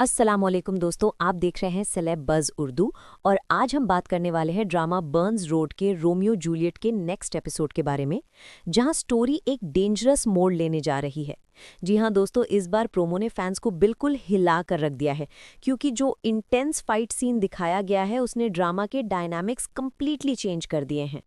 अस्सलामुअलैकुम दोस्तों, आप देख रहे हैं सेलेब बज़ उर्दू। और आज हम बात करने वाले हैं ड्रामा बर्न्स रोड के रोमियो जूलियट के नेक्स्ट एपिसोड के बारे में, जहां स्टोरी एक डेंजरस मोड़ लेने जा रही है। जी हां दोस्तों, इस बार प्रोमो ने फैंस को बिल्कुल हिला कर रख दिया है, क्योंकि जो इंटेंस फाइट सीन दिखाया गया है उसने ड्रामा के डायनामिक्स कंप्लीटली चेंज कर दिए हैं।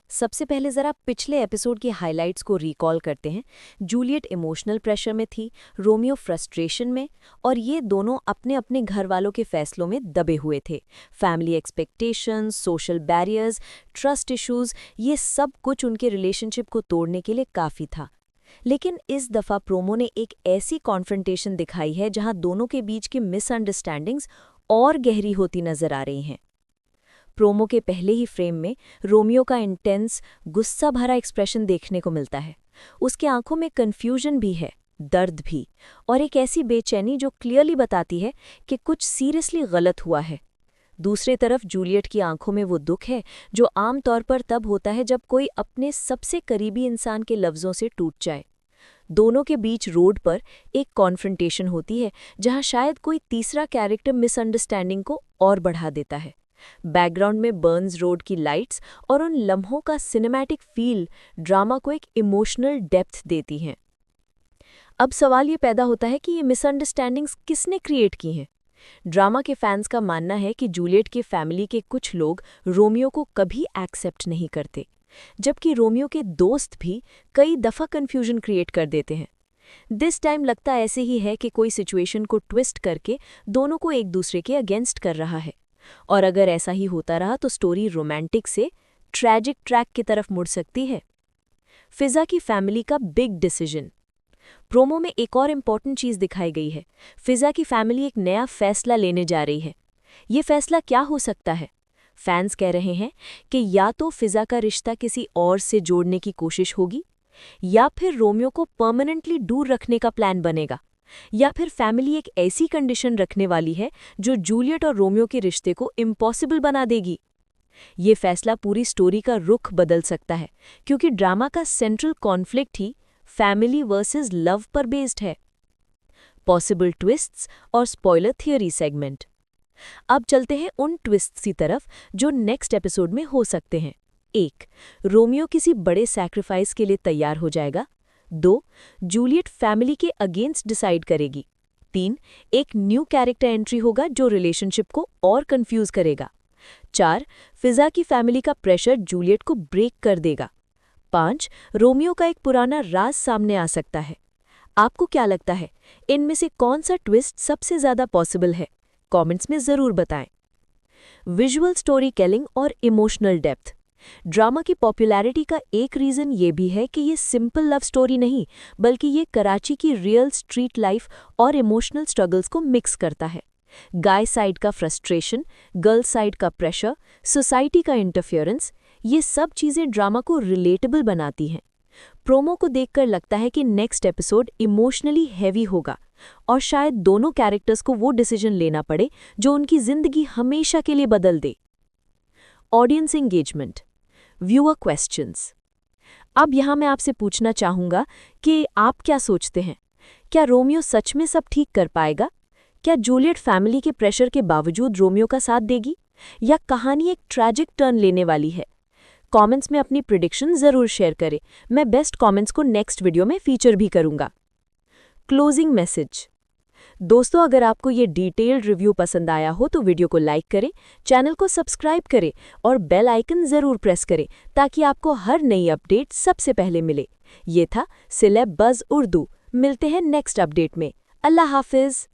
सबसे पहले जरा पिछले एपिसोड की हाइलाइट्स को रिकॉल करते हैं। जूलियट इमोशनल प्रेशर में थी, रोमियो फ्रस्ट्रेशन में, और ये दोनों अपने अपने घर वालों के फैसलों में दबे हुए थे। Family expectations, social barriers, trust issues, ये सब कुछ उनके रिलेशनशिप को तोड़ने के लिए काफ़ी था। लेकिन इस दफ़ा प्रोमो ने एक ऐसी कॉन्फ्रंटेशन दिखाई है जहां दोनों के बीच की मिसअंडरस्टैंडिंग्स और गहरी होती नजर आ रही हैं। प्रोमो के पहले ही फ्रेम में रोमियो का इंटेंस, गुस्सा भरा एक्सप्रेशन देखने को मिलता है। उसके आंखों में कन्फ्यूजन भी है, दर्द भी, और एक ऐसी बेचैनी जो क्लियरली बताती है कि कुछ सीरियसली गलत हुआ है। दूसरी तरफ जूलियट की आंखों में वो दुख है जो आमतौर पर तब होता है जब कोई अपने सबसे करीबी इंसान के लफ्ज़ों से टूट जाए। दोनों के बीच रोड पर एक कॉन्फ्रंटेशन होती है जहां शायद कोई तीसरा कैरेक्टर मिसअंडरस्टैंडिंग को और बढ़ा देता है। बैकग्राउंड में बर्न्स रोड की लाइट्स और उन लम्हों का सिनेमैटिक फील ड्रामा को एक इमोशनल डेप्थ देती हैं। अब सवाल ये पैदा होता है कि ये मिसअंडरस्टैंडिंग्स किसने क्रिएट की हैं। ड्रामा के फैंस का मानना है कि जूलियट के फैमिली के कुछ लोग रोमियो को कभी एक्सेप्ट नहीं करते, जबकि रोमियो के दोस्त भी कई दफ़ा कन्फ्यूजन क्रिएट कर देते हैं। दिस टाइम लगता ऐसे ही है कि कोई सिचुएशन को ट्विस्ट करके दोनों को एक दूसरे के अगेंस्ट कर रहा है। और अगर ऐसा ही होता रहा तो स्टोरी रोमांटिक से ट्रैजिक ट्रैक की तरफ मुड़ सकती है। फिजा की फैमिली का बिग डिसीजन। प्रोमो में एक और इम्पॉर्टेंट चीज़ दिखाई गई है। फिजा की फैमिली एक नया फैसला लेने जा रही है। ये फैसला क्या हो सकता है? फैंस कह रहे हैं कि या तो फिजा का रिश्ता किसी और से जोड़ने की कोशिश होगी, या फिर रोमियो को परमानेंटली दूर रखने का प्लान बनेगा, या फिर फैमिली एक ऐसी कंडीशन रखने वाली है जो जूलियट और रोमियो के रिश्ते को इम्पॉसिबल बना देगी। ये फैसला पूरी स्टोरी का रुख बदल सकता है, क्योंकि ड्रामा का सेंट्रल कॉन्फ्लिक्ट ही फैमिली वर्सेस लव पर बेस्ड है। पॉसिबल ट्विस्ट्स और स्पॉइलर थियरी सेगमेंट। अब चलते हैं उन ट्विस्ट्स की तरफ जो नेक्स्ट एपिसोड में हो सकते हैं। 1. रोमियो किसी बड़े सैक्रिफाइस के लिए तैयार हो जाएगा। 2. जूलियट फैमिली के अगेंस्ट डिसाइड करेगी। 3. एक न्यू कैरेक्टर एंट्री होगा जो रिलेशनशिप को और कंफ्यूज करेगा। 4. फिजा की फैमिली का प्रेशर जूलियट को ब्रेक कर देगा। 5. रोमियो का एक पुराना राज सामने आ सकता है। आपको क्या लगता है, इनमें से कौन सा ट्विस्ट सबसे ज़्यादा पॉसिबल है? कमेंट्स में ज़रूर बताएं। विजुअल स्टोरी टेलिंग और इमोशनल डेप्थ। ड्रामा की पॉपुलैरिटी का एक रीज़न ये भी है कि ये सिंपल लव स्टोरी नहीं, बल्कि ये कराची की रियल स्ट्रीट लाइफ और इमोशनल स्ट्रगल्स को मिक्स करता है। गाय साइड का फ्रस्ट्रेशन, गर्ल साइड का प्रेशर, सोसाइटी का इंटरफेरेंस, ये सब चीज़ें ड्रामा को रिलेटेबल बनाती हैं। प्रोमो को देखकर लगता है कि नेक्स्ट एपिसोड इमोशनली हैवी होगा, और शायद दोनों कैरेक्टर्स को वो डिसीजन लेना पड़े जो उनकी ज़िंदगी हमेशा के लिए बदल दे। Audience engagement, viewer questions. अब यहाँ मैं आपसे पूछना चाहूँगा कि आप क्या सोचते हैं? क्या रोमियो सच में सब ठीक कर पाएगा? क्या जूलियट फैमिली के प्रेशर के बावजूद रोमियो का साथ देगी, या कहानी एक ट्रैजिक टर्न लेने वाली है? कमेंट्स में अपनी प्रेडिक्शन ज़रूर शेयर करें। मैं बेस्ट कमेंट्स को नेक्स्ट वीडियो में फीचर भी करूँगा। Closing message. दोस्तों, अगर आपको ये डिटेल्ड रिव्यू पसंद आया हो तो वीडियो को लाइक करें, चैनल को सब्सक्राइब करें और बेल आइकन ज़रूर प्रेस करें ताकि आपको हर नई अपडेट सबसे पहले मिले। ये था सेलेब बज़ उर्दू। मिलते हैं नेक्स्ट अपडेट में। अल्लाह हाफिज़।